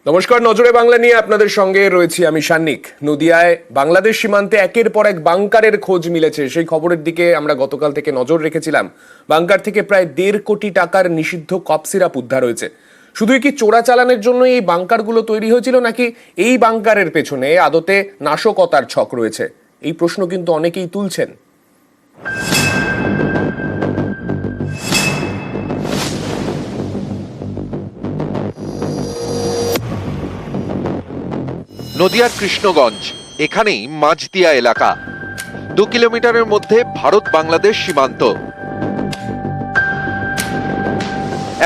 নমস্কার, নজরে বাংলা নিয়ে আপনাদের সঙ্গে রয়েছি আমি সান্নিক। নদিয়ায় বাংলাদেশ সীমান্তে একের পর এক বাংকারের খোঁজ মিলেছে, সেই খবরের দিকে আমরা গতকাল থেকে নজর রেখেছিলাম। বাংকার থেকে প্রায় 1.5 কোটি টাকার নিষিদ্ধ কফ সিরাপ উদ্ধার হয়েছে। শুধুই কি চোরাচালানের জন্য এই বাংকারগুলো তৈরি হয়েছিল, নাকি এই বাংকারের পেছনে আদতে নাশকতার ছক রয়েছে? এই প্রশ্ন কিন্তু অনেকেই তুলছেন। নদিয়ার কৃষ্ণগঞ্জ, এখানেই মাঝদিয়া এলাকা। 2 কিলোমিটারের মধ্যে ভারত বাংলাদেশ সীমান্ত।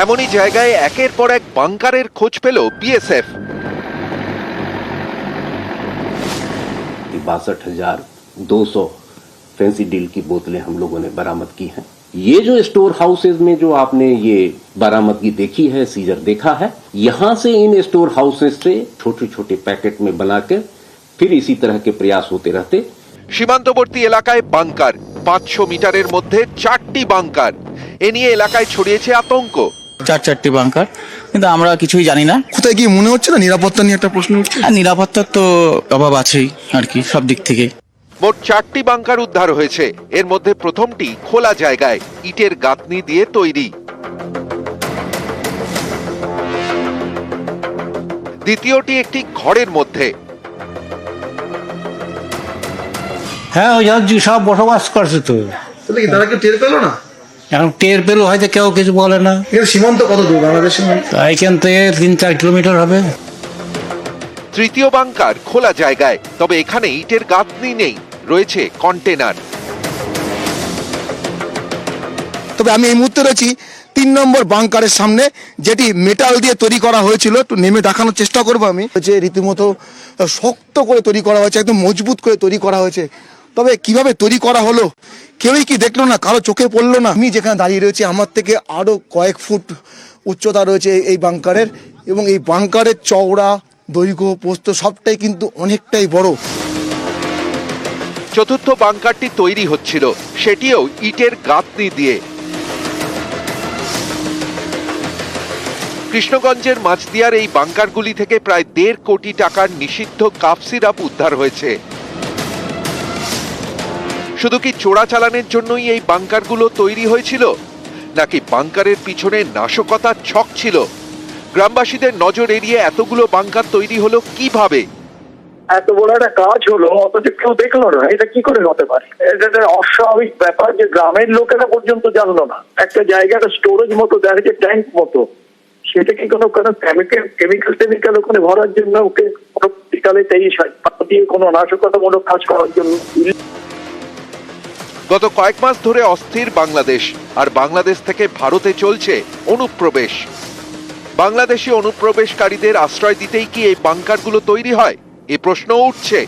এমনই জায়গায় একের পর এক বাংকারের খোঁজ পেল বিএসএফ। 62,200 फैंसी डील की बोतलें हम लोगों ने बरामद की हैं। ये जो स्टोर हाउसेज में जो आपने ये बरामदगी देखी है, सीजर देखा है, यहां से इन स्टोर हाउसेज से छोटे छोटे पैकेट में बनाकर फिर इसी तरह के प्रयास होते रहते। সীমান্তবর্তী এলাকায় বাংকার, 500 মিটারের মধ্যে 4টি বাংকার। এ নিয়ে এলাকায় ছড়িয়েছে আতঙ্ক। চারটি বাংকার, কিন্তু আমরা কিছুই জানি না। কোথায় গিয়ে মনে হচ্ছে না নিরাপত্তা নিয়ে একটা প্রশ্ন উঠছে। নিরাপত্তার তো অভাব আছেই আর কি, সব দিক থেকে। মোট 4টি বাংকার উদ্ধার হয়েছে। এর মধ্যে প্রথমটি খোলা জায়গায়, ইটের গাঁথনি দিয়ে তৈরি। দ্বিতীয়টি একটি ঘরের মধ্যে। হ্যাঁ, ওই সব বসবাস করছে তো। তাহলে কি তারা কেউ টের পেলো না? এখন টের পেলো হয়তো, কেউ কিছু বলে না। এখানে সীমান্ত কত দূর বাংলাদেশ সীমান্ত? এখান থেকে 3-4 কিলোমিটার হবে। তৃতীয় বাংকার খোলা জায়গায়, তবে এখানে ইটের গাঁথনি নেই, রয়েছে কন্টেনার। তবে আমি এই মুহূর্তে রয়েছি 3 নম্বর বাংকারের সামনে, যেটি মেটাল দিয়ে তৈরি করা হয়েছিল। একটু নেমে দেখানোর চেষ্টা করবো আমি। যে রীতিমতো শক্ত করে তৈরি করা হয়েছে, একদম মজবুত করে তৈরি করা হয়েছে। তবে কিভাবে তৈরি করা হলো কেউই কি দেখলো না, কারো চোখে পড়লো না? আমি যেখানে দাঁড়িয়ে রয়েছি, আমার থেকে আরো কয়েক ফুট উচ্চতা রয়েছে এই বাংকারের, এবং এই বাংকারের চওড়া, দৈর্ঘ্য, প্রস্থ সবটাই কিন্তু অনেকটাই বড়। চতুর্থ বাংকারটি তৈরি হচ্ছিল, সেটিও ইটের গাঁথনি দিয়ে। কৃষ্ণগঞ্জের মাঝদিয়ার এই বাংকারগুলি থেকে প্রায় 1.5 কোটি টাকার নিষিদ্ধ কাফ সিরাপ উদ্ধার হয়েছে। শুধু কি চোরাচালানের জন্যই এই বাংকারগুলো তৈরি হয়েছিল, নাকি বাংকারের পিছনে নাশকতার ছক ছিল? গ্রামবাসীদের নজর এড়িয়ে এতগুলো বাংকার তৈরি হলো কিভাবে? এত বড় একটা কাজ হলো, অথচ কেউ দেখলো না। এটা কি করে হতে পারে? এটা একটা অস্বাভাবিক ব্যাপার যে গ্রামের লোকেরা পর্যন্ত জানলো না। একটা জায়গাটা স্টোরেজ মতো দেখা যায়, ট্যাঙ্ক মতো, সেটা কি কোনো কেমিক্যাল ওখানে ভরার জন্য, ওকে বিকালে দিয়ে কোনো নাশকতামূলক কাজ করার জন্য। গত কয়েক মাস ধরে অস্থির বাংলাদেশ, আর বাংলাদেশ থেকে ভারতে চলছে অনুপ্রবেশ। বাংলাদেশি অনুপ্রবেশকারীদের আশ্রয় দিতেই কি এই বাংকারগুলো তৈরি হয়, এ প্রশ্নও উঠছে।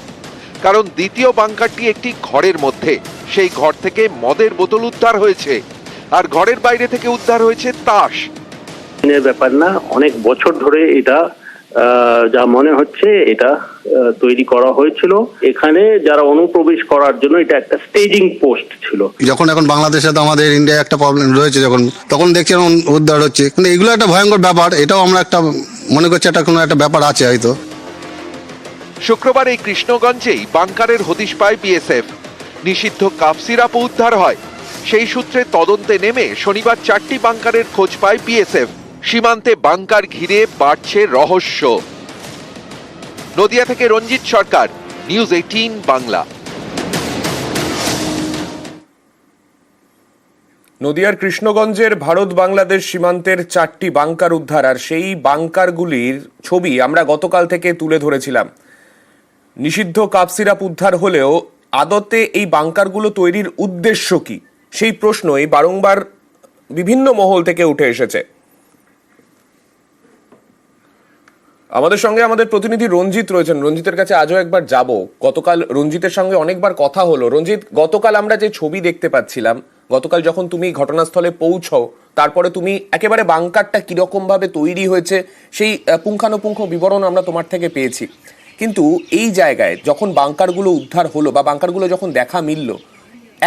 কারণ দ্বিতীয় বাংকারটি একটি ঘরের মধ্যে। সেই ঘর থেকে মদের বোতল উদ্ধার হয়েছে, আর ঘরের বাইরে থেকে উদ্ধার হয়েছে তাস। ব্যাপার না, অনেক বছর ধরে এটা যা মনে হচ্ছে এটা তৈরি করা হয়েছিল। এখানে যারা অনুপ্রবেশ করার জন্য এটা একটা স্টেজিং পোস্ট ছিল। যখন এখন বাংলাদেশে তো আমাদের ইন্ডিয়ায় একটা প্রবলেম রয়েছে, তখন দেখছি উদ্ধার হচ্ছে। কিন্তু এগুলো একটা ভয়ঙ্কর ব্যাপার, এটাও আমরা একটা মনে করছি একটা কোনো একটা ব্যাপার আছে হয়তো। শুক্রবার এই কৃষ্ণগঞ্জেই বাংকারের হদিশ পায় বিএসএফ। নিষিদ্ধ কাফ সিরাপ উদ্ধার হয়। সেই সূত্রে তদন্তে নেমে শনিবার 4টি বাংকারের খোঁজ পায় বিএসএফ। সীমান্তে বাংকার ঘিরে বাড়ছে রহস্য। নদিয়া থেকে রঞ্জিত সরকার, নিউজ 18 বাংলা। নদিয়ার কৃষ্ণগঞ্জের ভারত বাংলাদেশ সীমান্তের 4টি বাংকার উদ্ধার, আর সেই বাংকারগুলির ছবি আমরা গতকাল থেকে তুলে ধরেছিলাম। নিষিদ্ধ কাফ সিরাপ উদ্ধার হলেও আদতে এই বাংকারগুলো তৈরির উদ্দেশ্য কি, সেই প্রশ্নই বারংবার বিভিন্ন মহল থেকে উঠে এসেছে। আমাদের সঙ্গে আমাদের প্রতিনিধি রঞ্জিত রয়েছেন। রঞ্জিতের কাছে আজও একবার যাব। গতকাল রঞ্জিতের সঙ্গে অনেকবার কথা হলো। রঞ্জিত, গতকাল আমরা যে ছবি দেখতে পাচ্ছিলাম, গতকাল যখন তুমি ঘটনাস্থলে পৌঁছও, তারপরে তুমি একেবারে বাংকারটা কিরকম ভাবে তৈরি হয়েছে সেই পুঙ্খানুপুঙ্খ বিবরণ আমরা তোমার থেকে পেয়েছি। কিন্তু এই জায়গায় যখন বাংকারগুলো উদ্ধার হলো বা বাংকারগুলো যখন দেখা মিলল,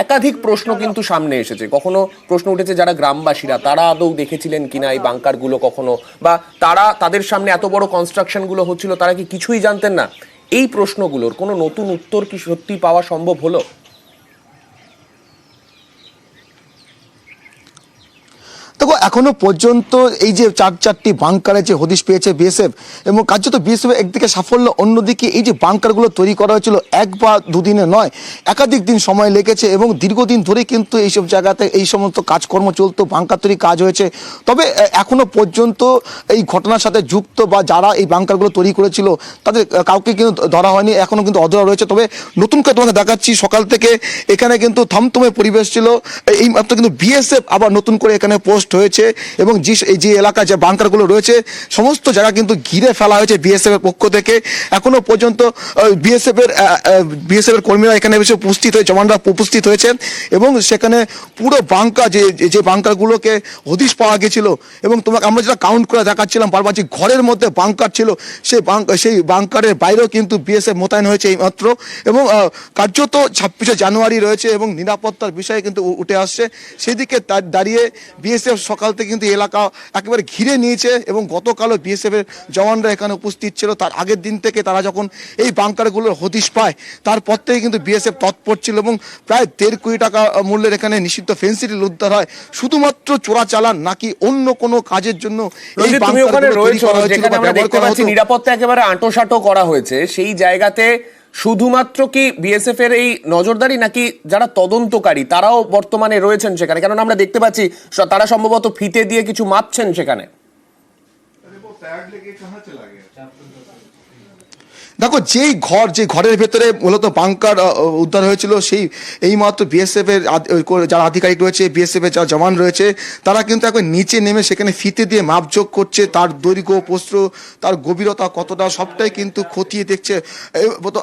একাধিক প্রশ্ন কিন্তু সামনে এসেছে। কখনো প্রশ্ন উঠেছে যারা গ্রামবাসীরা তারা আদৌ দেখেছিলেন কিনা এই বাংকারগুলো কখনো, বা তাদের সামনে এত বড় কনস্ট্রাকশনগুলো হচ্ছিল তারা কি কিছুই জানতেন না? এই প্রশ্নগুলোর কোনো নতুন উত্তর কি সত্যি পাওয়া সম্ভব হলো? দেখো এখনো পর্যন্ত এই যে চারটি বাংকারে যে হদিশ পেয়েছে বিএসএফ, এবং কার্যত বিএসএফ একদিকে সাফল্য, অন্যদিকে এই যে বাংকারগুলো তৈরি করা হয়েছিল এক বা দুদিনে নয়, একাধিক দিন সময় লেগেছে এবং দীর্ঘদিন ধরেই কিন্তু এইসব জায়গাতে এই সমস্ত কাজকর্ম চলতো, বাংকার তৈরি কাজ হয়েছে। তবে এখনো পর্যন্ত এই ঘটনার সাথে যুক্ত বা যারা এই বাংকারগুলো তৈরি করেছিল তাদের কাউকে কিন্তু ধরা হয়নি, এখনো কিন্তু অধরা রয়েছে। তবে নতুন করে তোমাকে দেখাচ্ছি, সকাল থেকে এখানে কিন্তু থমথমে পরিবেশ ছিল, এই মাত্র কিন্তু বিএসএফ আবার নতুন করে এখানে পোস্ট হয়েছে এবং যে এলাকা যে বাংকারগুলো রয়েছে সমস্ত জায়গা কিন্তু ঘিরে ফেলা হয়েছে বিএসএফ এর পক্ষ থেকে। এখনো পর্যন্ত বিএসএফ এর কর্মীরা এখানে এসে উপস্থিত হয়ে জওয়ানরা উপস্থিত হয়েছেন এবং সেখানে পুরো বাংকার যে বাংকারগুলোকে হদিশ পাওয়া গেছিল, এবং তোমাকে আমরা যেটা কাউন্ট করে দেখাচ্ছিলাম বারবার যে ঘরের মধ্যে বাংকার ছিল, সেই বাংকারের বাইরেও কিন্তু বিএসএফ মোতায়েন হয়েছে এই মাত্র, এবং কার্যত 26শে জানুয়ারি রয়েছে এবং নিরাপত্তার বিষয়ে কিন্তু উঠে আসছে। সেদিকে দাঁড়িয়ে বিএসএফ সকাল থেকে কিন্তু এলাকা একেবারে ঘিরে নিয়েছে এবং গতকালও বিএসএফ এর জওয়ানরা এখানে উপস্থিত ছিল। তার আগের দিন থেকে তারা যখন এই বাংকারগুলোর হদিশ পায় তারপর থেকে কিন্তু বিএসএফ তৎপর ছিল এবং প্রায় 1.5 কোটি টাকা মূল্যের এখানে নিষিদ্ধ ফেন্সিডিল উদ্ধার হয়। শুধুমাত্র চোরাচালান নাকি অন্য কোনো কাজের জন্য এই বাংকারগুলো তৈরি করা হয়েছিল বা ব্যবহার করা হতো? নিরাপত্তা একেবারে আঁটোসাঁটো করা হয়েছে, সেই জায়গাতে শুধুমাত্র কি বিএসএফ এর এই নজরদারি নাকি যারা তদন্তকারী তারাও বর্তমানে রয়েছেন সেখানে? কেননা আমরা দেখতে পাচ্ছি তারা সম্ভবত ফিতে দিয়ে কিছু মাপছেন সেখানে। দেখো যে ঘরের ভেতরে মূলত বাংকার উদ্ধার হয়েছিল সেই এইমাত্র বিএসএফ এর যারা আধিকারিক রয়েছে, বিএসএফ এর যারা জওয়ান রয়েছে তারা কিন্তু একবার নিচে নেমে সেখানে ফিতে দিয়ে মাপযোগ করছে, তার দৈর্ঘ্য প্রস্থ তার গভীরতা কতটা সবটাই কিন্তু খতিয়ে দেখছে।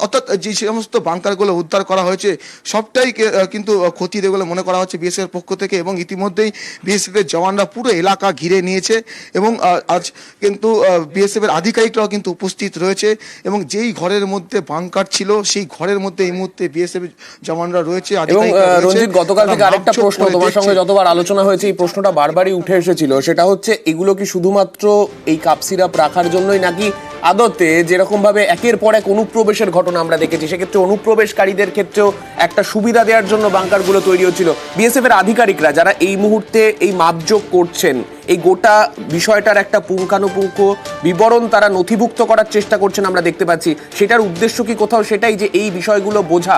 অর্থাৎ যে সমস্ত বাংকারগুলো উদ্ধার করা হয়েছে সবটাই কিন্তু খতিয়ে দেখে বলে মনে করা হচ্ছে বিএসএফ এর পক্ষ থেকে, এবং ইতিমধ্যেই বিএসএফ এর জওয়ানরা পুরো এলাকা ঘিরে নিয়েছে এবং আজ কিন্তু বিএসএফ এর আধিকারিকরাও কিন্তু উপস্থিত রয়েছে এবং যেই ঘরের মধ্যে বাংকার ছিল সেই ঘরের মধ্যে এই মুহূর্তে বিএসএফ জওয়ানরা রয়েছে। এবং রঞ্জিত, গতকাল থেকে আরেকটা প্রশ্ন তোমার সঙ্গে যতবার আলোচনা হয়েছে এই প্রশ্নটা বারবারই উঠে এসেছিল, সেটা হচ্ছে এগুলো কি শুধুমাত্র এই কাপ সিরাপ রাখার জন্যই নাকি আদতে যেরকম ভাবে একের পর এক অনুপ্রবেশের ঘটনা আমরা দেখেছি সেক্ষেত্রে অনুপ্রবেশকারীদের ক্ষেত্রেও একটা সুবিধা দেওয়ার জন্য বাংকারগুলো তৈরি হচ্ছিল? বিএসএফ এর আধিকারিকরা যারা এই মুহূর্তে এই মাপযোগ করছেন এই গোটা বিষয়টার একটা পুঙ্খানুপুঙ্খ বিবরণ তারা নথিভুক্ত করার চেষ্টা করছেন আমরা দেখতে পাচ্ছি, সেটার উদ্দেশ্য কি কোথাও সেটাই যে এই বিষয়গুলো বোঝা?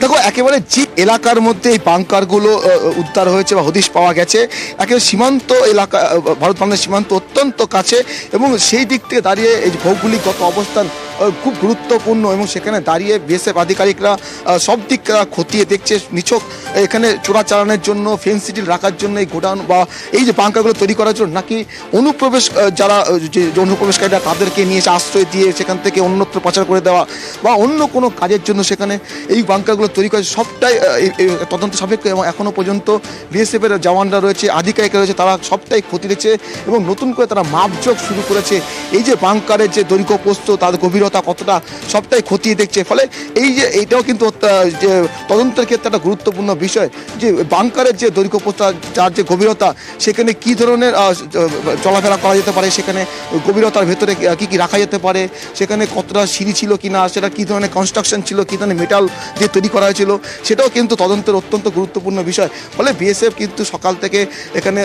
দেখো একেবারে যে এলাকার মধ্যে এই বাংকারগুলো উদ্ধার হয়েছে বা হদিশ পাওয়া গেছে একেবারে সীমান্ত এলাকা, ভারত বাংলাদেশ সীমান্ত অত্যন্ত কাছে, এবং সেই দিক থেকে দাঁড়িয়ে এই ভৌগোলিকগত অবস্থান খুব গুরুত্বপূর্ণ এবং সেখানে দাঁড়িয়ে বিএসএফ আধিকারিকরা সব দিক খতিয়ে দেখছে নিছক এখানে চোরাচালানের জন্য ফেন্সিডিল রাখার জন্য এই গোডাউন বা এই যে বাংকারগুলো তৈরি করার জন্য নাকি অনুপ্রবেশ যারা যে অনুপ্রবেশকারীরা তাদেরকে নিয়ে এসে আশ্রয় দিয়ে সেখান থেকে অন্যত্র পাচার করে দেওয়া বা অন্য কোনো কাজের জন্য সেখানে এই বাংকারগুলো তৈরি করা, সবটাই তদন্ত সাপেক্ষ এবং এখনও পর্যন্ত বিএসএফ এর জওয়ানরা রয়েছে, আধিকারিকরা রয়েছে, তারা সবটাই খতিয়ে দেখছে এবং নতুন করে তারা মাপযোগ শুরু করেছে এই যে বাংকারের যে দৈর্ঘ্য প্রস্থ তার গভীরতা কতটা সবটাই খতিয়ে দেখছে। ফলে এইটাও কিন্তু যে তদন্তের ক্ষেত্রে একটা গুরুত্বপূর্ণ বিষয় যে বাংকারের যে দৈর্ঘ্য প্রস্থ যার যে গভীরতা সেখানে কি ধরনের চলাফেরা করা যেতে পারে, সেখানে গভীরতার ভেতরে কি কি রাখা যেতে পারে, সেখানে কতটা সিঁড়ি ছিল কিনা, সেটা কি ধরনের কনস্ট্রাকশন ছিল, কি ধরনের মেটাল দিয়ে তৈরি করা হয়েছিল, সেটাও কিন্তু তদন্তের অত্যন্ত গুরুত্বপূর্ণ বিষয়। ফলে বিএসএফ কিন্তু সকাল থেকে এখানে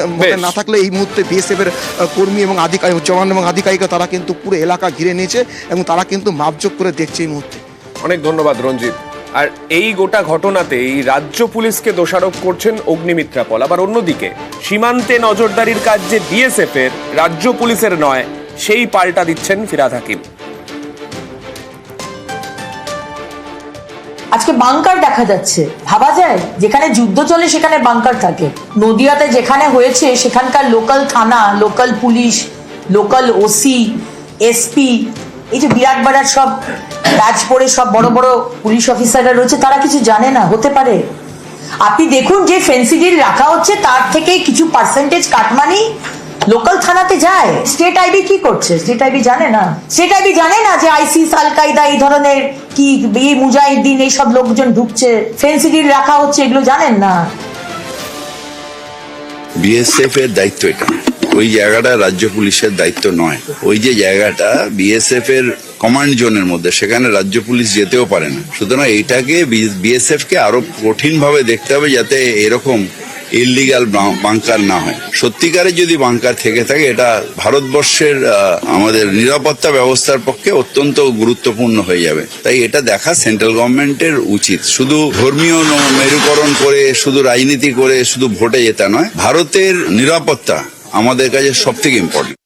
না থাকলে এই মুহূর্তে বিএসএফ এর কর্মী এবং আধিকারিক জওয়ান এবং আধিকারিকরা তারা কিন্তু পুরো এলাকা ঘিরে নিয়েছে এবং তারা কিন্তু মাপযোগ করে দেখছে এই মুহূর্তে। অনেক ধন্যবাদ রঞ্জিত। আর এই গোটা ঘটনাতে এই রাজ্য পুলিশকে দোষারোপ করছেন অগ্নিমিত্রা পল, আবার অন্যদিকে সীমান্তে নজরদারির কাজ যে বিএসএফ এর রাজ্য পুলিশের নয় সেই পাল্টা দিচ্ছেন ফিরহাদ হাকিম। আজকে বাংকার দেখা যাচ্ছে, ভাবা যায় যেখানে যুদ্ধ চলে সেখানে বাংকার থাকে। নদিয়াতে যেখানে হয়েছে সেখানকার লোকাল থানা, local police, local OC, SP, এই যে বিরাট বিরাট সব ব্যাচ পরে সব বড় বড় পুলিশ অফিসাররা রয়েছে, তারা কিছু জানে না হতে পারে? আপনি দেখুন যে ফেন্সিডিল রাখা হচ্ছে তার থেকে কিছু পার্সেন্টেজ কাটমানি লোকাল থানাতে যায়। স্টেট আইবি কি করছে? স্টেট আইবি জানে না। স্টেট আইবি জানে না যে আইসিস, আল কায়দা এই ধরনের কি এই মুজাহিদ্দিন এইসব লোকজন ঢুকছে, ফেন্সিডিল রাখা হচ্ছে, এগুলো জানেন না। বিএসএফ এর দায়িত্ব এটা, ওই জায়গাটা রাজ্য পুলিশের দায়িত্ব নয়। ওই যে জায়গাটা বিএসএফ এর কমান্ড জোনের মধ্যে, সেখানে রাজ্য পুলিশ যেতেও পারে না। সুতরাং এটাকে বিএসএফ কে আরো কঠিন ভাবে দেখতে হবে যাতে এরকম ইললিগাল বাংকার না হয়। সত্যিকারে যদি বাংকার থেকে থাকে, এটা ভারতবর্ষের আমাদের নিরাপত্তা ব্যবস্থার পক্ষে অত্যন্ত গুরুত্বপূর্ণ হয়ে যাবে। তাই এটা দেখা সেন্ট্রাল গভর্নমেন্টের উচিত। শুধু ধর্মীয় মেরুকরণ করে, শুধু রাজনীতি করে, শুধু ভোটে যেতে নয়, ভারতের নিরাপত্তা আমাদের কাছে সব থেকে ইম্পর্টেন্ট।